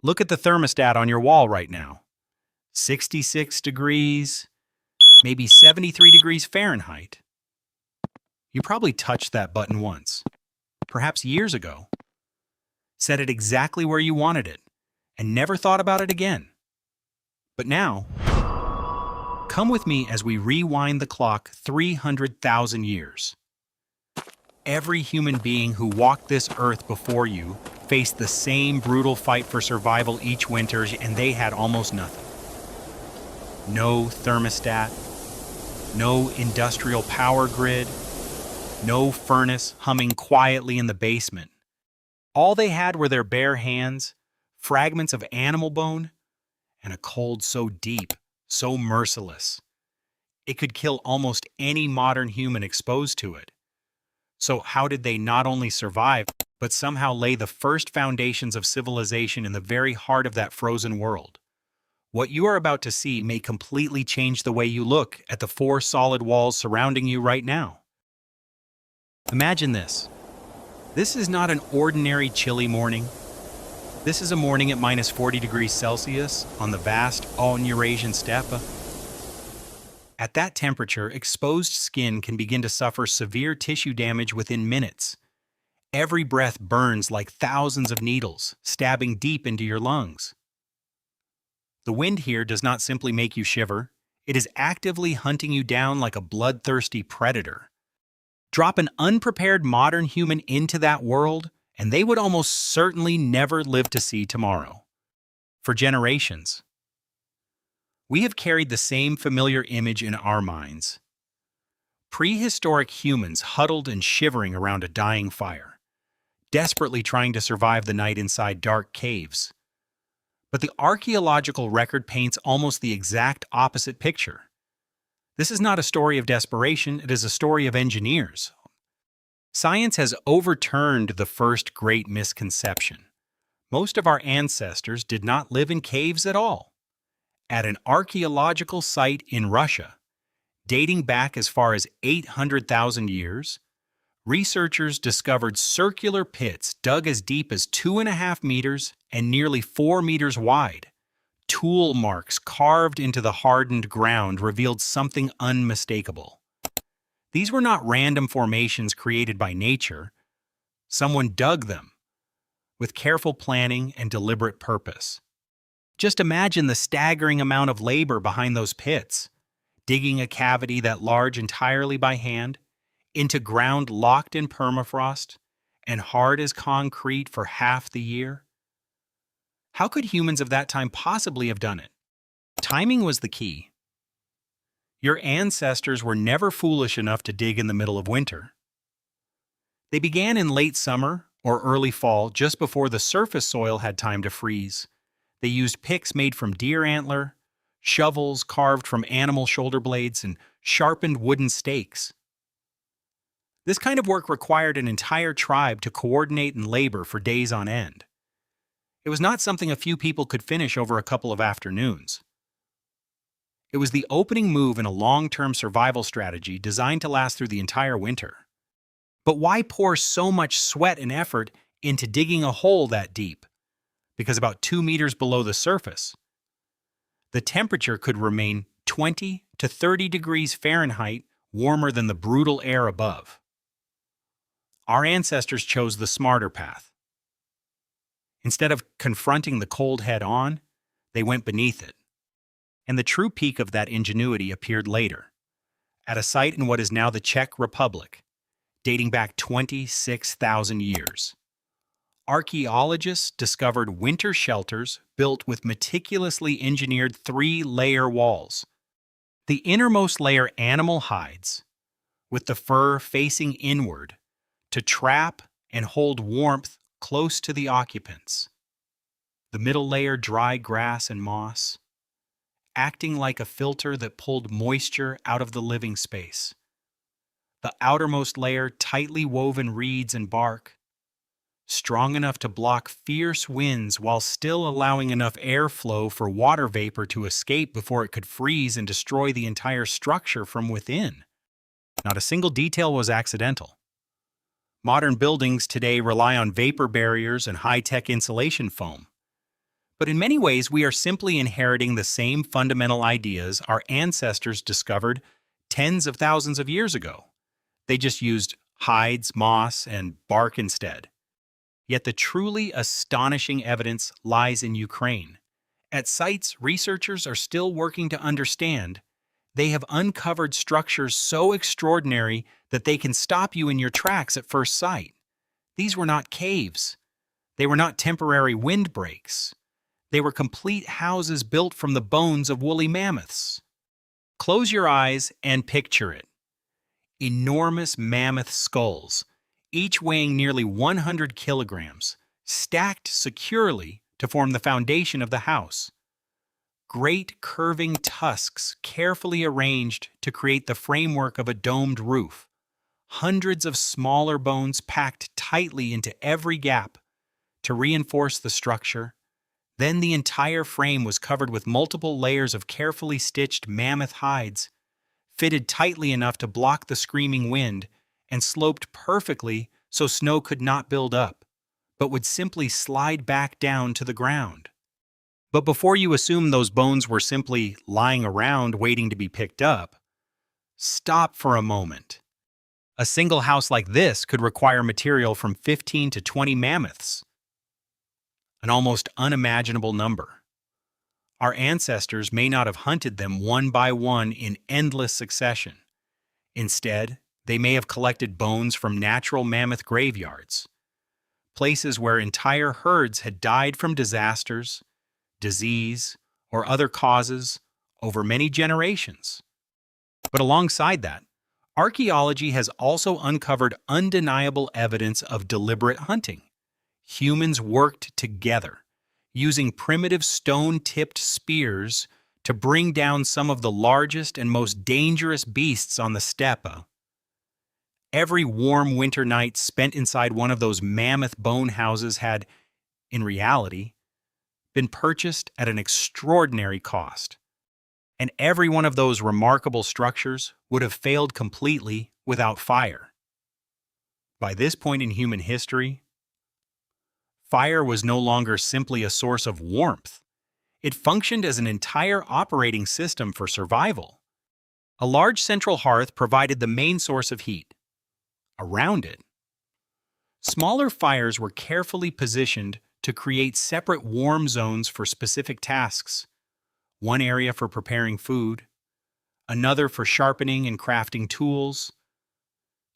Look at the thermostat on your wall right now. 66 degrees, maybe 73 degrees Fahrenheit. You probably touched that button once, perhaps years ago, set it exactly where you wanted it, and never thought about it again. But now, come with me as we rewind the clock 300,000 years. Every human being who walked this earth before you faced the same brutal fight for survival each winter, and they had almost nothing. No thermostat, no industrial power grid, no furnace humming quietly in the basement. All they had were their bare hands, fragments of animal bone, and a cold so deep, so merciless, it could kill almost any modern human exposed to it. So how did they not only survive, but somehow lay the first foundations of civilization in the very heart of that frozen world? What you are about to see may completely change the way you look at the four solid walls surrounding you right now. Imagine this. This is not an ordinary chilly morning. This is a morning at minus 40 degrees Celsius on the vast all-Eurasian steppe. At that temperature, exposed skin can begin to suffer severe tissue damage within minutes. Every breath burns like thousands of needles, stabbing deep into your lungs. The wind here does not simply make you shiver, it is actively hunting you down like a bloodthirsty predator. Drop an unprepared modern human into that world, and they would almost certainly never live to see tomorrow. For generations, we have carried the same familiar image in our minds. Prehistoric humans huddled and shivering around a dying fire, desperately trying to survive the night inside dark caves. But the archaeological record paints almost the exact opposite picture. This is not a story of desperation, it is a story of engineers. Science has overturned the first great misconception. Most of our ancestors did not live in caves at all. At an archaeological site in Russia, dating back as far as 800,000 years, researchers discovered circular pits dug as deep as 2.5 meters and nearly 4 meters wide. Tool marks carved into the hardened ground revealed something unmistakable. These were not random formations created by nature. Someone dug them with careful planning and deliberate purpose. Just imagine the staggering amount of labor behind those pits, digging a cavity that large entirely by hand, into ground locked in permafrost and hard as concrete for half the year. How could humans of that time possibly have done it? Timing was the key. Your ancestors were never foolish enough to dig in the middle of winter. They began in late summer or early fall, just before the surface soil had time to freeze. They used picks made from deer antler, shovels carved from animal shoulder blades, and sharpened wooden stakes. This kind of work required an entire tribe to coordinate and labor for days on end. It was not something a few people could finish over a couple of afternoons. It was the opening move in a long-term survival strategy designed to last through the entire winter. But why pour so much sweat and effort into digging a hole that deep? Because about 2 meters below the surface, the temperature could remain 20 to 30 degrees Fahrenheit warmer than the brutal air above. Our ancestors chose the smarter path. Instead of confronting the cold head-on, they went beneath it. And the true peak of that ingenuity appeared later, at a site in what is now the Czech Republic, dating back 26,000 years. Archaeologists discovered winter shelters built with meticulously engineered 3-layer walls. The innermost layer animal hides, with the fur facing inward, to trap and hold warmth close to the occupants. The middle layer dry grass and moss, acting like a filter that pulled moisture out of the living space. The outermost layer tightly woven reeds and bark, strong enough to block fierce winds while still allowing enough airflow for water vapor to escape before it could freeze and destroy the entire structure from within. Not a single detail was accidental. Modern buildings today rely on vapor barriers and high-tech insulation foam. But in many ways, we are simply inheriting the same fundamental ideas our ancestors discovered tens of thousands of years ago. They just used hides, moss, and bark instead. Yet the truly astonishing evidence lies in Ukraine. At sites researchers are still working to understand, they have uncovered structures so extraordinary that they can stop you in your tracks at first sight. These were not caves. They were not temporary windbreaks. They were complete houses built from the bones of woolly mammoths. Close your eyes and picture it. Enormous mammoth skulls, each weighing nearly 100 kilograms, stacked securely to form the foundation of the house. Great curving tusks carefully arranged to create the framework of a domed roof. Hundreds of smaller bones packed tightly into every gap to reinforce the structure. Then the entire frame was covered with multiple layers of carefully stitched mammoth hides, fitted tightly enough to block the screaming wind, and sloped perfectly so snow could not build up, but would simply slide back down to the ground. But before you assume those bones were simply lying around waiting to be picked up, stop for a moment. A single house like this could require material from 15 to 20 mammoths, an almost unimaginable number. Our ancestors may not have hunted them one by one in endless succession. Instead, they may have collected bones from natural mammoth graveyards, places where entire herds had died from disasters, disease, or other causes over many generations. But alongside that, archaeology has also uncovered undeniable evidence of deliberate hunting. Humans worked together, using primitive stone-tipped spears to bring down some of the largest and most dangerous beasts on the steppe. Every warm winter night spent inside one of those mammoth bone houses had, in reality, been purchased at an extraordinary cost. And every one of those remarkable structures would have failed completely without fire. By this point in human history, fire was no longer simply a source of warmth. It functioned as an entire operating system for survival. A large central hearth provided the main source of heat. Around it, smaller fires were carefully positioned to create separate warm zones for specific tasks. One area for preparing food, another for sharpening and crafting tools.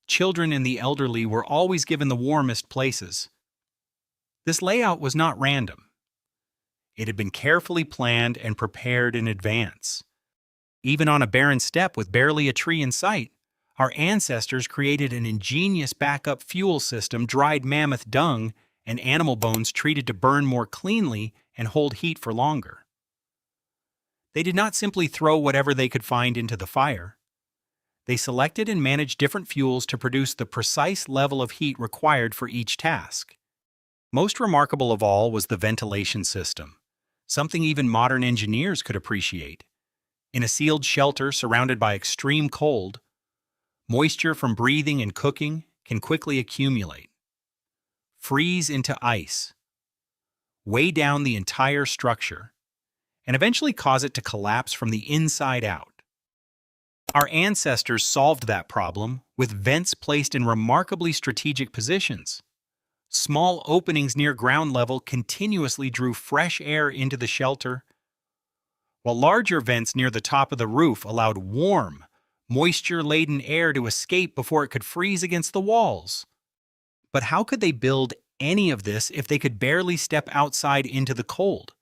Children and the elderly were always given the warmest places. This layout was not random. It had been carefully planned and prepared in advance. Even on a barren steppe with barely a tree in sight, our ancestors created an ingenious backup fuel system: dried mammoth dung and animal bones treated to burn more cleanly and hold heat for longer. They did not simply throw whatever they could find into the fire. They selected and managed different fuels to produce the precise level of heat required for each task. Most remarkable of all was the ventilation system, something even modern engineers could appreciate. In a sealed shelter surrounded by extreme cold, moisture from breathing and cooking can quickly accumulate, freeze into ice, weigh down the entire structure, and eventually cause it to collapse from the inside out. Our ancestors solved that problem with vents placed in remarkably strategic positions. Small openings near ground level continuously drew fresh air into the shelter, while larger vents near the top of the roof allowed warm, moisture-laden air to escape before it could freeze against the walls. But how could they build any of this if they could barely step outside into the cold?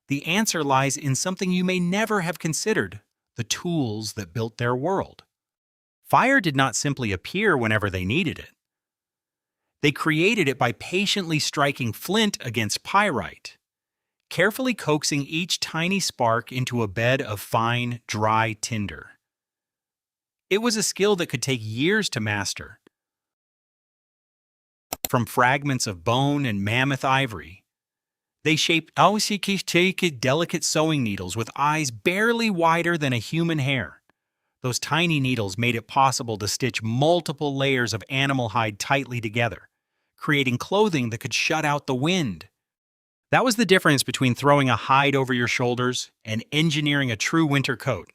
The answer lies in something you may never have considered: the tools that built their world. Fire did not simply appear whenever they needed it. They created it by patiently striking flint against pyrite, carefully coaxing each tiny spark into a bed of fine, dry tinder. It was a skill that could take years to master. From fragments of bone and mammoth ivory, they shaped delicate sewing needles with eyes barely wider than a human hair. Those tiny needles made it possible to stitch multiple layers of animal hide tightly together, creating clothing that could shut out the wind. That was the difference between throwing a hide over your shoulders and engineering a true winter coat.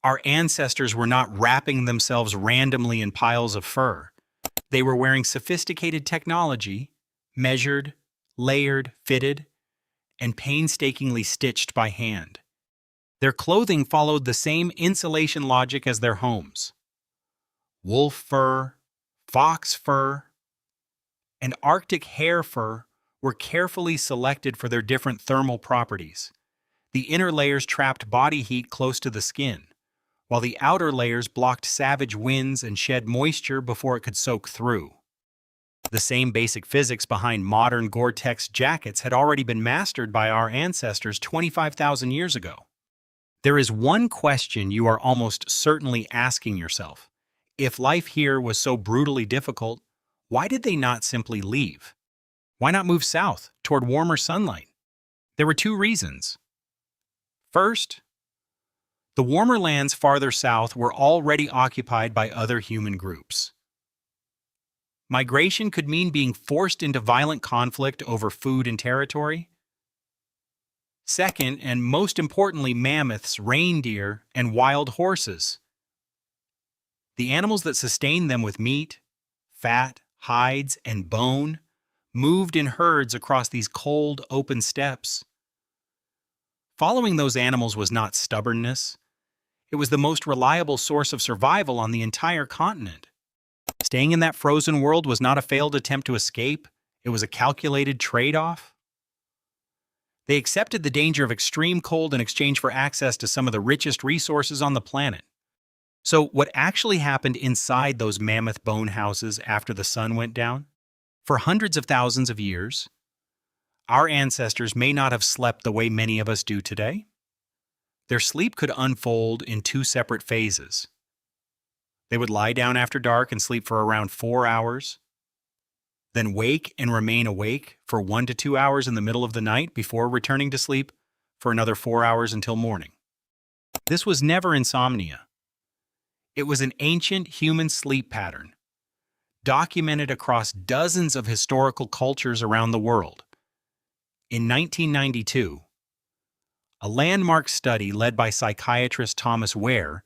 Our ancestors were not wrapping themselves randomly in piles of fur. They were wearing sophisticated technology, measured, layered, fitted, and painstakingly stitched by hand. Their clothing followed the same insulation logic as their homes. Wolf fur, fox fur, and Arctic hare fur were carefully selected for their different thermal properties. The inner layers trapped body heat close to the skin, while the outer layers blocked savage winds and shed moisture before it could soak through. The same basic physics behind modern Gore-Tex jackets had already been mastered by our ancestors 25,000 years ago. There is one question you are almost certainly asking yourself. If life here was so brutally difficult, why did they not simply leave? Why not move south, toward warmer sunlight? There were two reasons. First, the warmer lands farther south were already occupied by other human groups. Migration could mean being forced into violent conflict over food and territory. Second, and most importantly, mammoths, reindeer, and wild horses. The animals that sustained them with meat, fat, hides, and bone moved in herds across these cold, open steppes. Following those animals was not stubbornness. It was the most reliable source of survival on the entire continent. Staying in that frozen world was not a failed attempt to escape. It was a calculated trade-off. They accepted the danger of extreme cold in exchange for access to some of the richest resources on the planet. So, what actually happened inside those mammoth bone houses after the sun went down? For hundreds of thousands of years, our ancestors may not have slept the way many of us do today. Their sleep could unfold in two separate phases. They would lie down after dark and sleep for around 4 hours, then wake and remain awake for 1 to 2 hours in the middle of the night before returning to sleep for another 4 hours until morning. This was never insomnia. It was an ancient human sleep pattern, documented across dozens of historical cultures around the world. In 1992, a landmark study led by psychiatrist Thomas Ware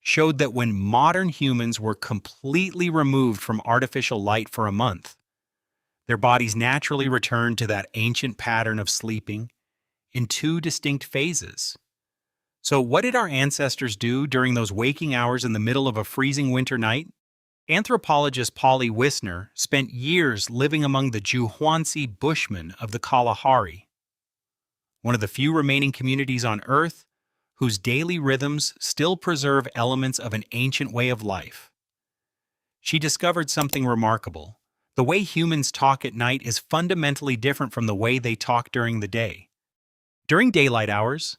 showed that when modern humans were completely removed from artificial light for a month, their bodies naturally returned to that ancient pattern of sleeping in two distinct phases. So what did our ancestors do during those waking hours in the middle of a freezing winter night? Anthropologist Polly Wisner spent years living among the Juhwansi Bushmen of the Kalahari, one of the few remaining communities on Earth whose daily rhythms still preserve elements of an ancient way of life. She discovered something remarkable. The way humans talk at night is fundamentally different from the way they talk during the day. During daylight hours,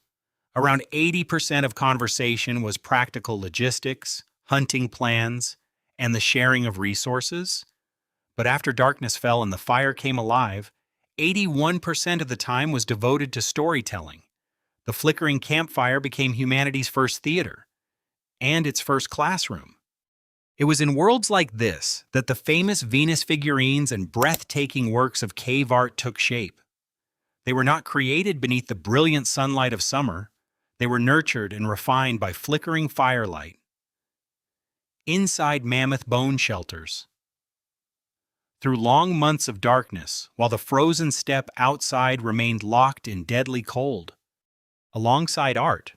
around 80% of conversation was practical logistics, hunting plans, and the sharing of resources. But after darkness fell and the fire came alive, 81% of the time was devoted to storytelling. The flickering campfire became humanity's first theater and its first classroom. It was in worlds like this that the famous Venus figurines and breathtaking works of cave art took shape. They were not created beneath the brilliant sunlight of summer. They were nurtured and refined by flickering firelight. Inside mammoth bone shelters. Through long months of darkness, while the frozen steppe outside remained locked in deadly cold. Alongside art,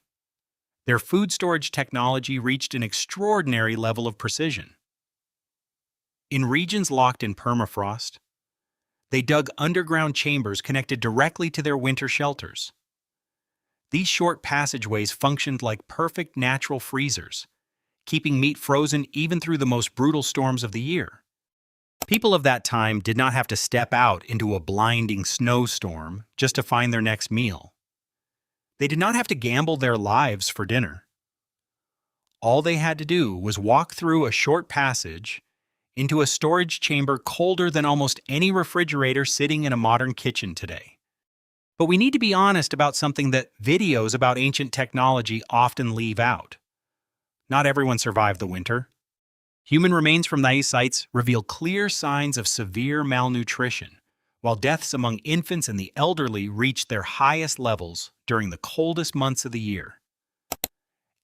their food storage technology reached an extraordinary level of precision. In regions locked in permafrost, they dug underground chambers connected directly to their winter shelters. These short passageways functioned like perfect natural freezers, keeping meat frozen even through the most brutal storms of the year. People of that time did not have to step out into a blinding snowstorm just to find their next meal. They did not have to gamble their lives for dinner. All they had to do was walk through a short passage into a storage chamber colder than almost any refrigerator sitting in a modern kitchen today. But we need to be honest about something that videos about ancient technology often leave out. Not everyone survived the winter. Human remains from these sites reveal clear signs of severe malnutrition, while deaths among infants and the elderly reached their highest levels during the coldest months of the year.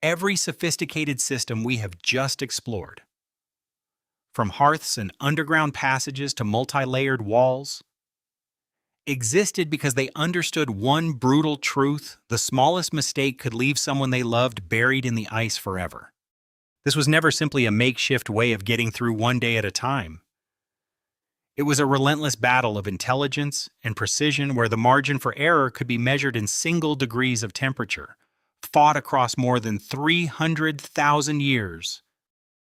Every sophisticated system we have just explored, from hearths and underground passages to multi-layered walls, existed because they understood one brutal truth: the smallest mistake could leave someone they loved buried in the ice forever. This was never simply a makeshift way of getting through one day at a time. It was a relentless battle of intelligence and precision where the margin for error could be measured in single degrees of temperature, fought across more than 300,000 years.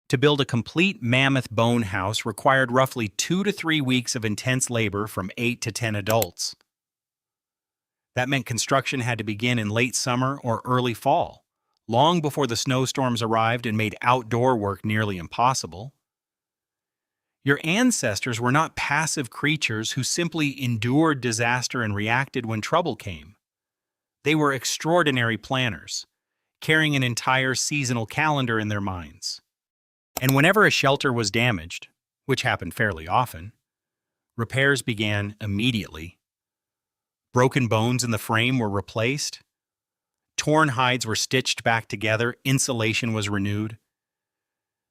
To build a complete mammoth bone house required roughly 2 to 3 weeks of intense labor from 8 to 10 adults. That meant construction had to begin in late summer or early fall, long before the snowstorms arrived and made outdoor work nearly impossible. Your ancestors were not passive creatures who simply endured disaster and reacted when trouble came. They were extraordinary planners, carrying an entire seasonal calendar in their minds. And whenever a shelter was damaged, which happened fairly often, repairs began immediately. Broken bones in the frame were replaced, torn hides were stitched back together, insulation was renewed.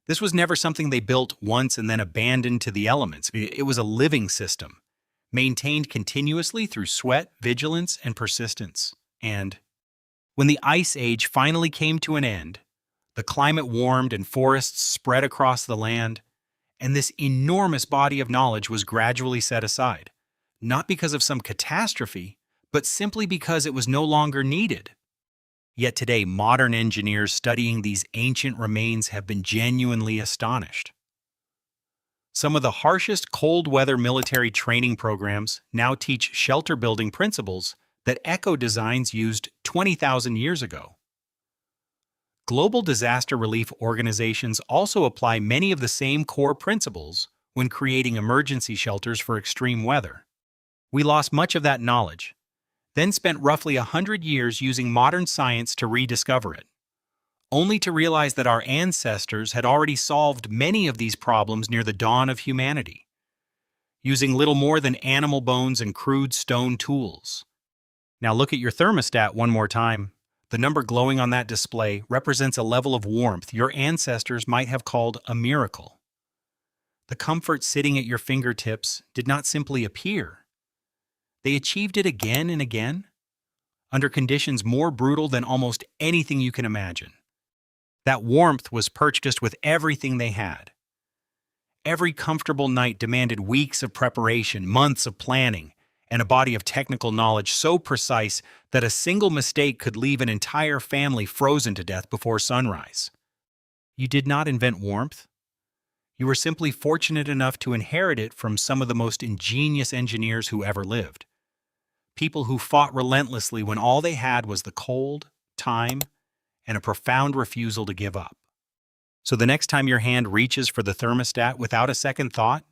This was never something they built once and then abandoned to the elements. It was a living system, maintained continuously through sweat, vigilance, and persistence. And when the Ice Age finally came to an end, the climate warmed and forests spread across the land, and this enormous body of knowledge was gradually set aside, not because of some catastrophe, but simply because it was no longer needed. Yet today, modern engineers studying these ancient remains have been genuinely astonished. Some of the harshest cold-weather military training programs now teach shelter-building principles that eco designs used 20,000 years ago. Global disaster relief organizations also apply many of the same core principles when creating emergency shelters for extreme weather. We lost much of that knowledge, then spent roughly 100 years using modern science to rediscover it, only to realize that our ancestors had already solved many of these problems near the dawn of humanity, using little more than animal bones and crude stone tools. Now look at your thermostat one more time. The number glowing on that display represents a level of warmth your ancestors might have called a miracle. The comfort sitting at your fingertips did not simply appear. They achieved it again and again, under conditions more brutal than almost anything you can imagine. That warmth was purchased with everything they had. Every comfortable night demanded weeks of preparation, months of planning, and a body of technical knowledge so precise that a single mistake could leave an entire family frozen to death before sunrise. You did not invent warmth. You were simply fortunate enough to inherit it from some of the most ingenious engineers who ever lived. People who fought relentlessly when all they had was the cold, time, and a profound refusal to give up. So the next time your hand reaches for the thermostat without a second thought,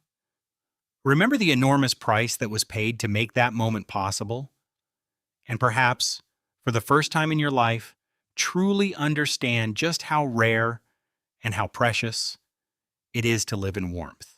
remember the enormous price that was paid to make that moment possible. And perhaps, for the first time in your life, truly understand just how rare and how precious it is to live in warmth.